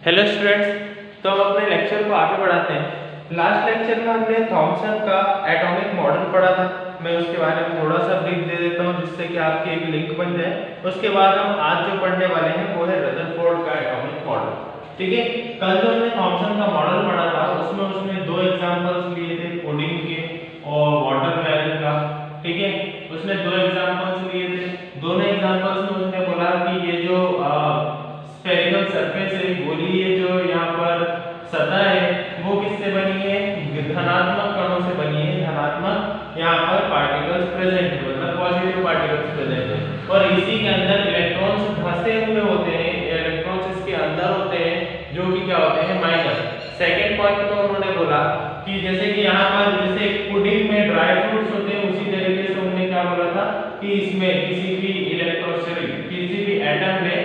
Hello students, तो हम अपने लेक्चर को आगे बढ़ाते हैं। लास्ट लेक्चर में हमने थॉमसन का एटॉमिक मॉडल पढ़ा था। मैं उसके बारे में थोड़ा सा ब्रीफ दे देता हूं जिससे कि आपकी एक लिंक बन जाए। उसके बाद हम आज जो पढ़ने वाले हैं वो है रदरफोर्ड का एटॉमिक मॉडल। ठीक है, कल जो हमने थॉमसन का मॉडल पढ़ा था उसमें उसने दो एग्जांपल्स लिए थे, पुडिंग के और वाटरमेलन का। ठीक है, उसने दो एग्जांपल्स लिए थे। दोनों एग्जांपल्स में उसने बोला कि ये जो स्फेरिकल सरफेस है, गोली है, जो यहाँ पर सतह है वो किससे बनी है? धनात्मक कणों से बनी है। धनात्मक यहाँ पर पार्टिकल्स प्रेजेंट है, मतलब पॉजिटिव पार्टिकल्स प्रेजेंट है, और इसी के अंदर इलेक्ट्रॉन्स धंसे हुए होते हैं। इलेक्ट्रॉन्स इसके अंदर होते हैं जो कि क्या होते हैं? माइनस। सेकंड पॉइंट में उन्होंने बोला कि जैसे कि यहाँ पर जैसे पुडिंग में ड्राई फ्रूट्स होते हैं, उसी तरीके से उन्होंने क्या बोला था कि इसमें किसी भी किसी भी एटम में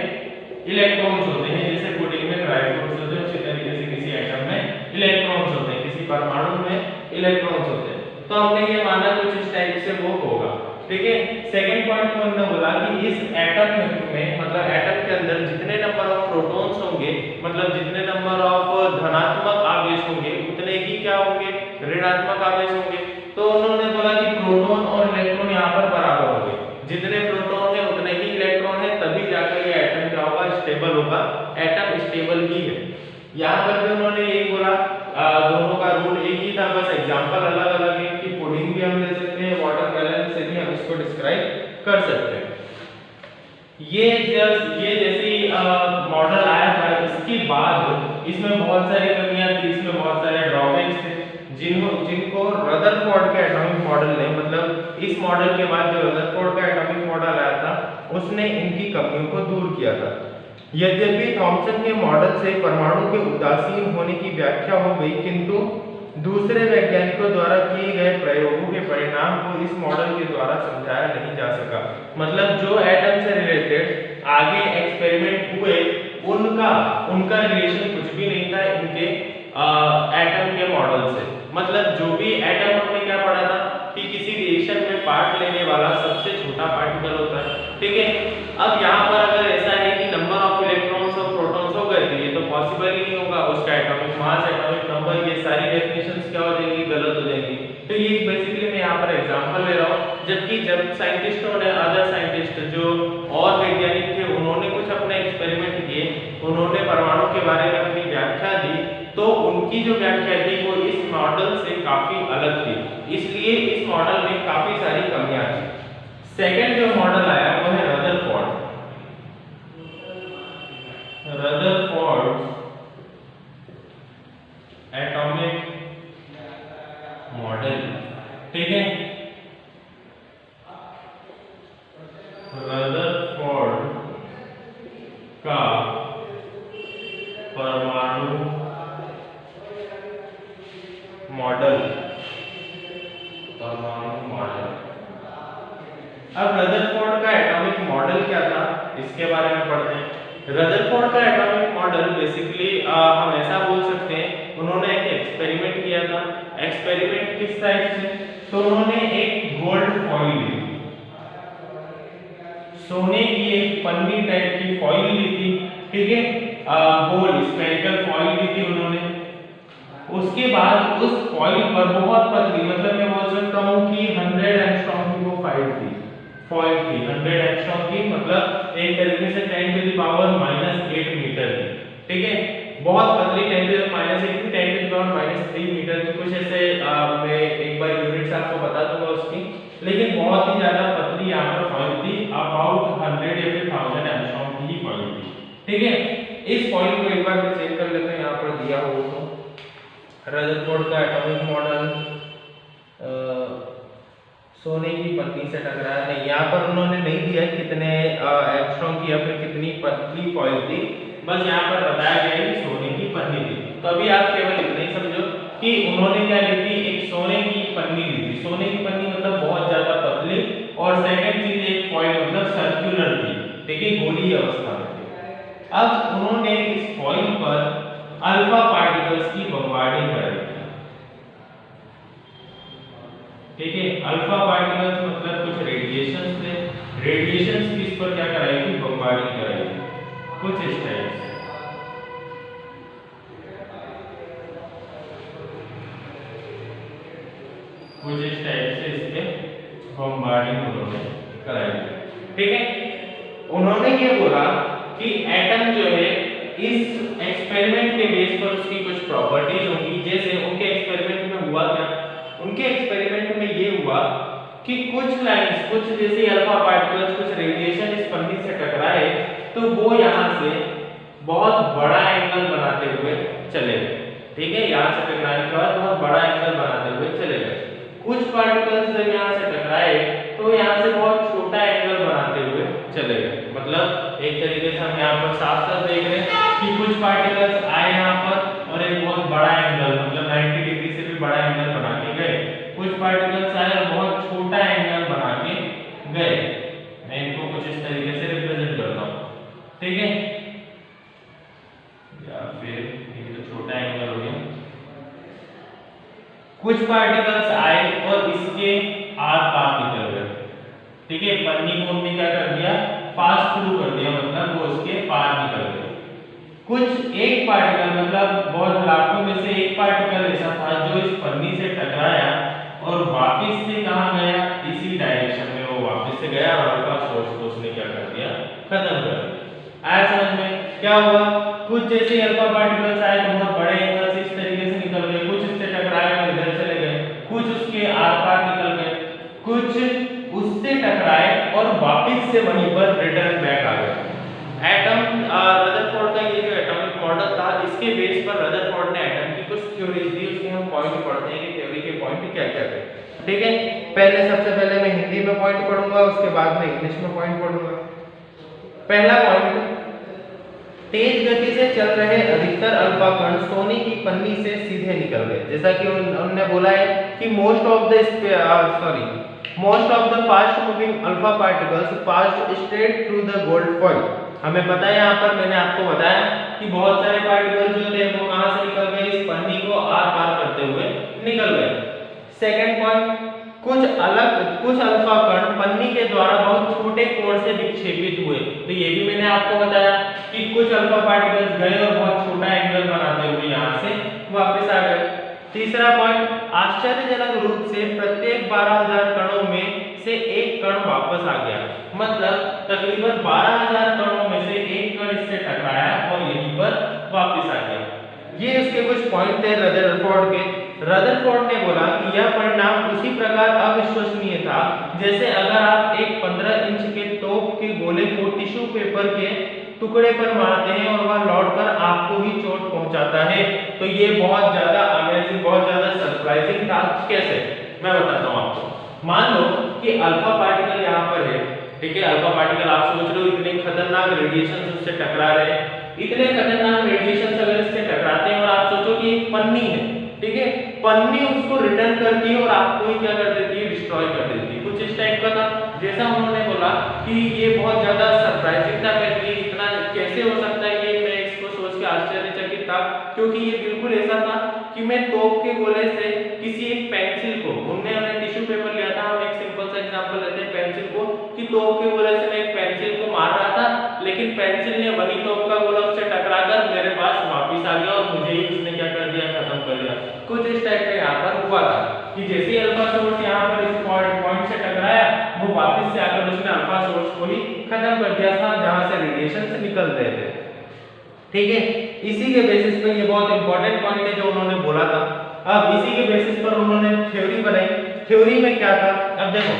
इलेक्ट्रॉन्स होते हैं। जैसे पुडिंग में ड्राई फ्रूट्स होते हैं, उसी तरीके से किसी एटम में इलेक्ट्रॉन्स होते हैं, किसी परमाणु में इलेक्ट्रॉन्स होते हैं। तो हमने ये माना कुछ इस टाइप से वो होगा। ठीक है, सेकंड पॉइंट में उन्होंने बोला कि इस एटम में मतलब एटम के अंदर जितने नंबर ऑफ प्रोटॉन्स होंगे, मतलब जितने नंबर ऑफ धनात्मक आवेश होंगे उतने ही क्या होंगे? ऋणात्मक आवेश होंगे। तो उन्होंने बोला कि प्रोटॉन और इलेक्ट्रॉन यहाँ पर बराबर होंगे। जितने प्रोटॉन है उतने ही इलेक्ट्रॉन है, तभी जाकर ये एटम क्या होगा? स्टेबल होगा। एटम स्टेबल ही है। यहाँ पर भी उन्होंने यही बोला, दोनों का रूल एक ही था, बस एग्जांपल अलग अलग है कि पुडिंग भी हम ले सकते हैं, वाटरमेलन से भी हम इसको डिस्क्राइब कर सकते हैं। ये जैसे मॉडल आया था, इसके बाद इसमें बहुत सारी कमियां थी, इसमें बहुत सारे ड्रॉबैक्स थे जिनको रदरफोर्ड के एटॉमिक मॉडल ने, मतलब इस मॉडल के बाद जो रदरफोर्ड का एटॉमिक मॉडल आया था उसने इनकी कमियों को दूर किया था। यद्यपि थॉमसन के मॉडल से परमाणु के उदासीन होने की व्याख्या हो गई, किंतु दूसरे वैज्ञानिकों द्वारा किए गए प्रयोगों के परिणाम को इस मॉडल के द्वारा समझाया नहीं जा सका। मतलब जो एटम से रिलेटेड आगे एक्सपेरिमेंट हुए उनका रिलेशन कुछ भी नहीं था इनके एटम के मॉडल से। मतलब जो भी एटम हमने क्या पढ़ा था कि किसी रिएक्शन में पार्ट लेने वाला सबसे छोटा पार्टिकल होता है। ठीक है, अब यहाँ पर अगर ऐसा है कि नंबर ऑफ इलेक्ट्रॉन्स और प्रोटॉन्स हो गए, ये तो पॉसिबल ही नहीं होगा। उसका एटॉमिक मास, एटॉमिक नंबर, ये सारी डेफिनेशंस क्या हो जाएंगी? गलत हो जाएंगी। तो ये बेसिकली मैं यहाँ पर एग्जांपल ले रहा हूँ। जबकि जब साइंटिस्टों ने, अदर साइंटिस्ट जो और वैज्ञानिक थे, उन्होंने कुछ अपने एक्सपेरिमेंट किए, उन्होंने परमाणु के बारे में अपनी व्याख्या दी, तो उनकी जो व्याख्या थी वो इस मॉडल से काफी अलग थी। इसलिए इस मॉडल में काफी सारी कमियां थी। सेकंड जो मॉडल आया वो है रदरफोर्ड एटॉमिक मॉडल। ठीक है, रदरफोर्ड का परमाणु मॉडल। अब रदरफोर्ड का एटॉमिक मॉडल क्या था इसके बारे में पढ़ते हैं। रदरफोर्ड का एटॉमिक मॉडल बेसिकली हम ऐसा बोल सकते हैं, उन्होंने एक एक्सपेरिमेंट किया था। एक्सपेरिमेंट किस टाइप से? तो उन्होंने एक गोल्ड फॉइल ली, सोने की एक पन्नी टाइप की फॉइल ली थी। ठीक है, गोल स्फेरिकल फॉइल ली थी उन्होंने। उसके बाद उस फॉइल पर बहुत पतली, मतलब मैं बोल सकता हूँ कि 100 एंगस्ट्रॉम की वो फॉइल थी। 100 एंगस्ट्रॉम की, मतलब एक तरीके से 10⁻⁻8 मीटर की। ठीक है, बहुत पतली 10⁻⁻8 की, 10⁻⁻3 मीटर की, कुछ ऐसे मैं एक बार यूनिट्स आपको बता दूंगा उसकी, लेकिन बहुत ही ज्यादा पतली यहाँ पर फॉइल थी। अबाउट 100 या फिर 1000 एंगस्ट्रॉम की ही फॉइल थी। ठीक है, इस फॉइल को एक बार मैं चेक कर लेते हैं, यहाँ पर दिया हो तो रदरफोर्ड का एटॉमिक मॉडल सोने की पन्नी से टकराया नहीं। यहाँ पर उन्होंने नहीं दिया कितने एंगस्ट्रॉम की या फिर कितनी पतली फॉइल थी, बस यहाँ पर बताया गया है कि सोने की पन्नी थी। तो अभी आप केवल इतना ही समझो कि उन्होंने क्या ली थी? एक सोने की पन्नी ली थी। सोने की पन्नी मतलब बहुत ज्यादा पतली, और सेकंड चीज एक फॉइल मतलब सर्कुलर थी। ठीक है, गोलीय अवस्था में थी। अब उन्होंने इस फॉइल पर अल्फा पार्टिकल्स की बमबार्डिंग कराई थी। ठीक है, अल्फा पार्टिकल्स मतलब कुछ रेडिएशंस थे। रेडिएशंस की इस पर क्या कराई थी? बमबार्डिंग कराई थी, कुछ इस टाइप से। कुछ इस टाइप से इस पे बॉम्बार्डिंग उन्होंने कराई। ठीक है, उन्होंने ये बोला कि एटम जो है इस एक्सपेरिमेंट के बेस पर उसकी कुछ प्रॉपर्टीज होंगी। जैसे उनके एक्सपेरिमेंट में हुआ क्या, उनके एक्सपेरिमेंट में ये हुआ कि कुछ लाइंस, कुछ जैसे अल्फा पार्टिकल्स, कुछ रेडिएशन इस पन्नी से टकराए तो वो यहाँ से बहुत बड़ा एंगल बनाते हुए चले गए। ठीक है, यहाँ से टकराने के बाद बहुत बड़ा एंगल बनाते हुए चले गए। कुछ पार्टिकल्स जब यहाँ से टकराए तो यहाँ से बहुत छोटा एंगल बनाते हुए चले गए। मतलब एक तरीके से हम यहाँ पर साफ साफ देख रहे हैं कि कुछ पार्टिकल्स आए यहाँ पर और एक बहुत बड़ा एंगल, मतलब 90 डिग्री से भी बड़ा एंगल बना के गए। कुछ पार्टिकल्स आए और बहुत छोटा एंगल बना के गए। मैं इनको कुछ इस तरीके से रिप्रेजेंट करता हूँ। ठीक है, या फिर ये तो छोटा एंगल हो गया। कुछ पार्टिकल्स आए और इसके आर पार निकल गए। ठीक है, पन्नी को हमने क्या कर दिया, पास थ्रू कर दिया, मतलब वो उसके पार निकल गए। कुछ एक पार्टिकल, मतलब बहुत लाखों में से एक पार्टिकल ऐसा था जो इस पन्नी से टकराया और वापस से कहां गया, इसी डायरेक्शन में वो वापस से गया और अल्फा सोर्स को उसने क्या कर दिया, खत्म कर दिया। आया समझ में? क्या हुआ, कुछ जैसे अल्फा पार्टिकल्स आए तो बहुत बड़े एंगल से इस तरीके से निकल गए, कुछ इससे टकराए और इधर चले गए, कुछ उसके आर पार निकल गए, कुछ उससे टकराए और वापस से वहीं पर रिटर्न बैक आ गए। एटम, रदरफोर्ड का ये जो एटॉमिक मॉडल था, इसके बेस पर रदरफोर्ड ने एटम की कुछ थ्योरीज दी। उसके हम पॉइंट पढ़ते हैं कि थ्योरी के पॉइंट क्या क्या थे। ठीक है, सबसे पहले मैं हिंदी में पॉइंट पढ़ूंगा, उसके बाद में इंग्लिश में पॉइंट पढ़ूंगा। पहला पॉइंट, तेज गति से चल रहे अधिकतर अल्फा कण सोने की पन्नी से सीधे निकल गए। जैसा कि उन्होंने बोला है कि most of the fast moving alpha particles passed straight through the gold foil. हमें पता है, यहाँ पर मैंने आपको बताया कि बहुत सारे पार्टिकल्स जो थे वो कहां से निकल गए, इस पन्नी को आर पार करते हुए निकल गए। सेकंड पॉइंट, कुछ अल्फा कण पन्नी के द्वारा बहुत छोटे कोण से विक्षेपित हुए। तो ये भी मैंने आपको बताया कि कुछ अल्फा पार्टिकल्स गए और बहुत छोटा एंगल बनाते हुए यहाँ से वापस आ गए। तीसरा पॉइंट, आश्चर्यजनक रूप से प्रत्येक 12,000 कणों में से एक कण वापस आ गया। मतलब तकरीबन 12,000 कणों में से एक कण इससे टकराया और यहीं पर वापस आ गया। ये उसके कुछ पॉइंट थे रदरफोर्ड के। रदरफोर्ड ने बोला कि यह परिणाम उसी प्रकार अविश्वसनीय था जैसे अगर आप एक 15 इंच के तोप के गोले को टिश्यू पेपर के टुकड़े पर मारते हैं और वह लौटकर आपको ही चोट पहुंचाता है। तो ये बहुत ज्यादा अमेजिंग, बहुत ज्यादा सरप्राइजिंग था। कैसे, मैं बताता हूं आपको। मान लो कि अल्फा पार्टिकल यहाँ पर है। ठीक है, अल्फा पार्टिकल आप सोच रहे हो इतने खतरनाक रेडिएशन उससे टकरा रहे हैं। इतने खतरनाक रेडिएशन अगर इससे टकराते हैं और आप सोचो कि एक पन्नी है, ठीक है, पन्नी उसको रिटर्न करती है और आपको ही क्या कर देती है, डिस्ट्रॉय कर देती है। कुछ इस टाइप का था। जैसा उन्होंने बोला कि ये बहुत ज्यादा सरप्राइजिंग था, मैं इतना कैसे हो सकता है, ये मैं इसको सोच के आश्चर्यचकित था, क्योंकि ये बिल्कुल ऐसा था कि मैं तोप के गोले से किसी एक पेंसिल को, हमने टिश्यू पेपर लिया था, हम एक सिंपल सा एग्जांपल लेते हैं पेंसिल को, कि तोप के गोले से मैं एक पेंसिल को मार रहा था, लेकिन पेंसिल ने वही तोप का गोला उससे टकराकर मेरे पास वापस आ गया और मुझे ही उसने क्या कर दिया, खत्म कर दिया। कुछ इस टाइप का यहाँ पर हुआ था कि जैसे ही अल्फा सोर्स यहाँ पर इस पॉइंट से टकराया, वो वापस से आकर उसने अल्फा सोर्स को ही खत्म कर दिया था जहां से रेडिएशन से निकल रहे थे। ठीक है, इसी के बेसिस पे ये बहुत इंपॉर्टेंट पॉइंट है जो उन्होंने बोला था। अब इसी के बेसिस पर उन्होंने थ्योरी बनाई। थ्योरी में क्या था, अब देखो,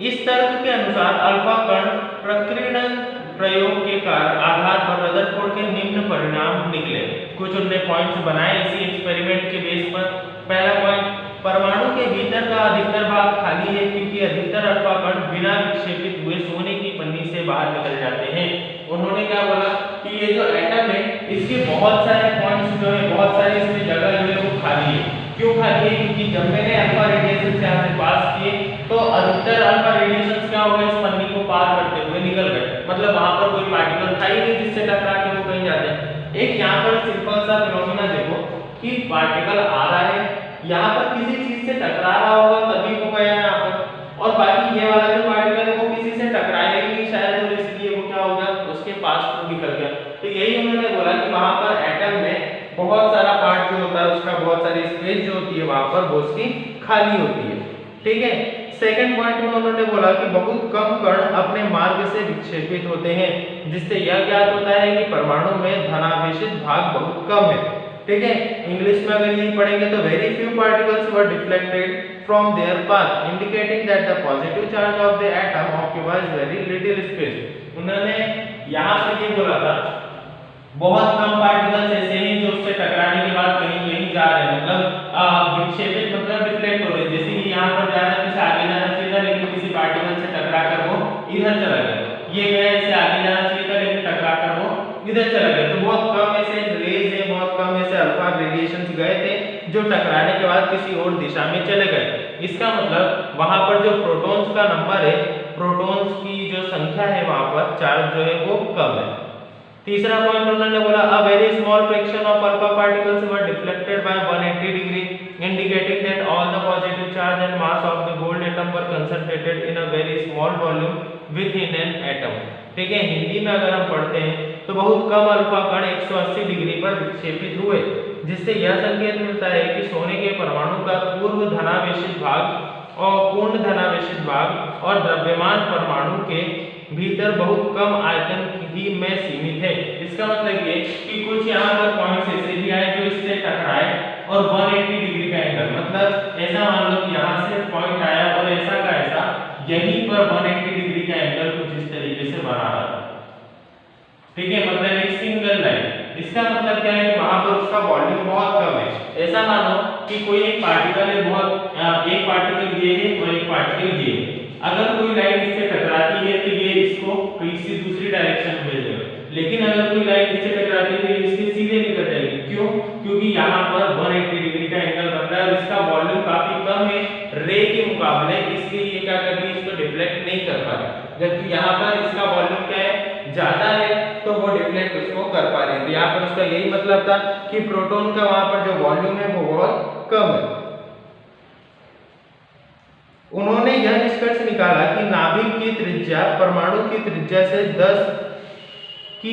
इस तर्क के अनुसार अल्फा कण प्रकीर्णन प्रयोग के आधार पर रदरफोर्ड के निम्न परिणाम निकले। कुछ उन्होंने पॉइंट्स बनाए इसी एक्सपेरिमेंट के बेस पर। पहला पॉइंट, परमाणु के भीतर का अधिकतर भाग खाली है क्योंकि अधिकतर अल्फा कण बिना विक्षेपित हुए सोने की पन्नी से बाहर निकल जाते हैं। उन्होंने क्या बोला कि ये जो एटम है इसके बहुत सारे पॉइंट्स जो है, बहुत सारी इसमें जगह जो है वो खाली है। क्यों खाली है, क्योंकि जब मैंने अल्फा रेडिएशन से यहाँ से पास किए तो अधिकतर अल्फा रेडिएशन क्या हो गए, इस पन्नी को पार करते हुए निकल गए। मतलब वहां पर कोई पार्टिकल था ही नहीं जिससे टकरा के वो कहीं जाते हैं। एक यहाँ पर सिंपल सा फिनोमेना देखो कि पार्टिकल आ रहा है, यहाँ पर किसी चीज से टकरा रहा होगा तभी वो गया यहाँ पर, और बाकी ये वाला जो पार्टिकल है वो किसी से टकराया ही नहीं शायद, और इसलिए वो क्या हो गया, उसके पास निकल गया। तो यही उन्होंने बोला कि वहां पर एटम में बहुत सारा पार्ट जो होता है उसका बहुत सारी स्पेस जो होती है वहां पर वो उसकी खाली होती है। ठीक है, सेकंड पॉइंट में उन्होंने बोला कि बहुत कम कण अपने मार्ग से विक्षेपित होते हैं, जिससे यह ज्ञात होता है कि परमाणु में धनावेशित भाग बहुत कम है। ठीक है, इंग्लिश में अगर ये पढ़ेंगे तो very few particles were deflected from their path, indicating that the positive charge of the atom occupies very little space. उन्होंने यहाँ पे ये बोला था बहुत कम पार्टिकल्स ऐसे हैं जो उससे टकराने के बाद कहीं कहीं जा रहे हैं, मतलब विक्षेपित मतलब डिफ्लेक्ट हो रहे हैं। जैसे कि यहाँ पर जा रहा है, इसे आगे जाना चाहिए था लेकिन किसी पार्टिकल से टकरा कर वो इधर चला गया, ये गया इसे आगे जाना चाहिए था लेकिन टकरा कर वो इधर चला गया। तो बहुत कम ऐसे रेज है, बहुत कम ऐसे अल्फा रेडिएशंस गए थे जो टकराने के बाद किसी और दिशा में चले गए। इसका मतलब वहां पर जो प्रोटॉन्स का नंबर है, प्रोटॉन्स की जो संख्या है वहां पर चार्ज जो है वो कम है। तीसरा पॉइंट उन्होंने बोला a very small fraction of alpha particles were deflected by 180 degree indicating that all the positive charge and mass of the gold atom were concentrated in a very small volume with in an atom. ठीक है, हिंदी में अगर हम पढ़ते हैं तो बहुत कम alpha कण 180 डिग्री पर विक्षेपित हुए, जिससे यह संकेत मिलता है कि सोने के परमाणु का पूर्व धनावेशित भाग और पूर्ण धनावेशित भाग और द्रव्यमान परमाणु के भीतर बहुत कम आयतन ही में सीमित है। इसका मतलब ये कि कुछ यहाँ पर पॉइंट्स ऐसे भी आए जो इससे टकराए और 180 डिग्री का एंगल, मतलब ऐसा मान लो कि यहाँ से पॉइंट आया और ऐसा का ऐसा यहीं पर 180 डिग्री का एंगल कुछ इस तरीके से बना रहा था। ठीक है, मतलब एक सिंगल लाइन। इसका मतलब क्या है कि वहां पर उसका वॉल्यूम बहुत कम है। ऐसा मानो कि कोई एक पार्टिकल है, बहुत एक पार्टिकल ये है और एक पार्टिकल ये है। अगर कोई लाइन इससे टकराती है तो ये इसको किसी दूसरी डायरेक्शन में भेज देगा, लेकिन अगर कोई लाइन इससे टकराती है तो ये इसके सीधे निकल जाएगी। क्यों? क्योंकि यहाँ पर 180 डिग्री का एंगल बन रहा है और इसका वॉल्यूम काफी कम है रे के मुकाबले, इसलिए ये क्या कर रही है, इसको डिफ्लेक्ट नहीं कर पा रही। जबकि यहाँ पर इसका वॉल्यूम क्या है, ज्यादा है, तो वो डिफ्लेक्ट उसको कर पा रही है। तो यहाँ पर उसका यही मतलब था कि प्रोटॉन का वहां पर जो वॉल्यूम है वो बहुत कम है। उन्होंने यह निष्कर्ष निकाला कि नाभिक की त्रिज्या परमाणु की त्रिज्या से 10 के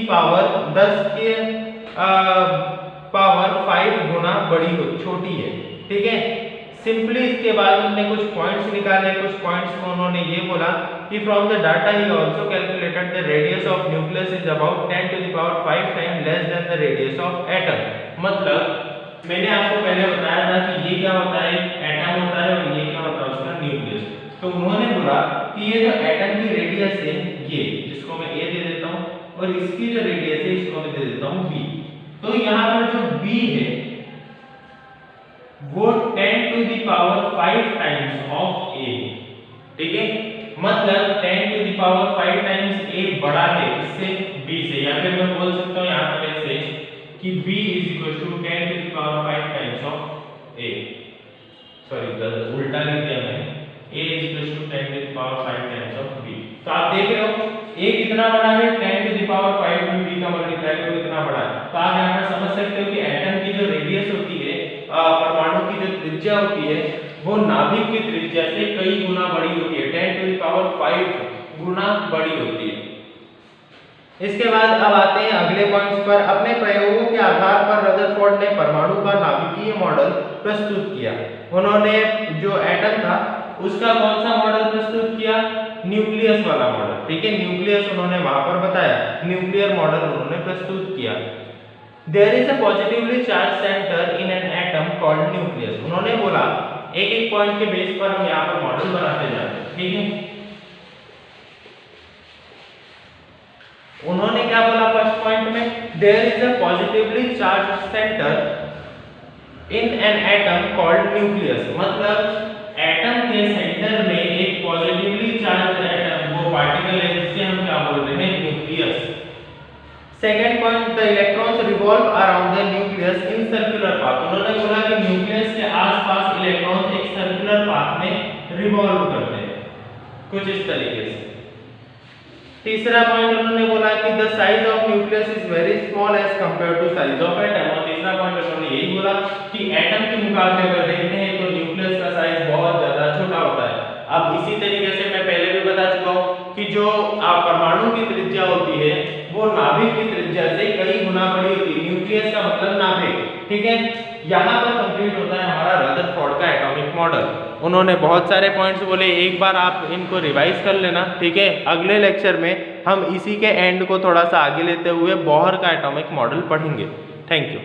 पावर 5 गुना बड़ी छोटी है। ठीक है, सिंपली इसके बाद उन्होंने कुछ पॉइंट्स निकाले। कुछ पॉइंट्स में उन्होंने ये बोला कि from the data he also calculated the radius of nucleus is about 10 to the power 5 time less than the radius of atom. मतलब मैंने आपको पहले बताया था कि ये क्या होता है, एटम होता है और ये क्या होता है उसका न्यूक्लियस। तो उन्होंने बोला कि ये जो एटम की रेडियस है, ये जिसको मैं ए दे देता हूं, और इसकी जो रेडियस है इसको मैं दे देता हूं बी। तो यहाँ पर जो बी है वो 10 to the power 5 times of A. ठीक है, मतलब 10 to the power 5 times A बड़ा है इससे, बी से। या फिर मैं बोल सकता हूं यहाँ पर ऐसे कि b is equal to 10 to the power 5 times of a। Sorry, उल्टा लिख दिया मैंने। a is equal to 10 to the power 5 times of b। तो आप देख रहे हो a कितना बड़ा है, 10 to the power 5 में b का मल्टीप्लाई करो कितना बड़ा है। तो आप यहाँ पर समझ सकते हो कि एटम की जो रेडियस होती है, परमाणु की जो त्रिज्या होती है, वो नाभिक की त्रिज्या से कई गुना बड़ी होती है, 10 to the power 5 गुना बड़ी होती है। इसके बाद अब आते हैं अगले पॉइंट्स पर। अपने प्रयोगों के आधार पर रदरफोर्ड ने परमाणु का नाभिकीय मॉडल प्रस्तुत किया। उन्होंने जो एटम था उसका कौन सा मॉडल प्रस्तुत किया, न्यूक्लियस वाला मॉडल। ठीक है, न्यूक्लियस उन्होंने वहां पर बताया, न्यूक्लियर मॉडल उन्होंने प्रस्तुत किया। There is a positively charge centre in an atom called nucleus. उन्होंने बोला एक एक पॉइंट के बेस पर हम यहाँ पर मॉडल बनाते जाते हैं। ठीक है, उन्होंने क्या बोला फर्स्ट पॉइंट में, there is a positively charge centre in an atom called nucleus. मतलब एटम के सेंटर में एक पॉजिटिवली चार्ज एटम, वो पार्टिकल है जिसे हम क्या बोल रहे हैं, nucleus. Second point, the electrons revolve around the nucleus in circular path. उन्होंने बोला कि न्यूक्लियस के आसपास इलेक्ट्रॉन्स एक सर्कुलर पाथ में रिवॉल्व करते हैं, कुछ इस तरीके से। तीसरा पॉइंट उन्होंने बोला कि the size of nucleus is very small as compare to size of atom. और तीसरा पॉइंट उन्होंने यही बोला कि एटम के मुकाबले अगर देखते हैं तो न्यूक्लियस का साइज बहुत ज्यादा छोटा होता है। अब इसी तरीके से मैं पहले भी बता चुका हूं कि जो परमाणु की त्रिज्या होती है वो नाभिक की त्रिज्या से कई गुना बड़ी होती है। न्यूक्लियस का मतलब नाभिक। ठीक है, यहाँ पर कंप्लीट होता है हमारा रदरफोर्ड का एटॉमिक मॉडल। उन्होंने बहुत सारे पॉइंट्स बोले, एक बार आप इनको रिवाइज कर लेना, ठीक है। अगले लेक्चर में हम इसी के एंड को थोड़ा सा आगे लेते हुए बोहर का एटॉमिक मॉडल पढ़ेंगे। Thank you.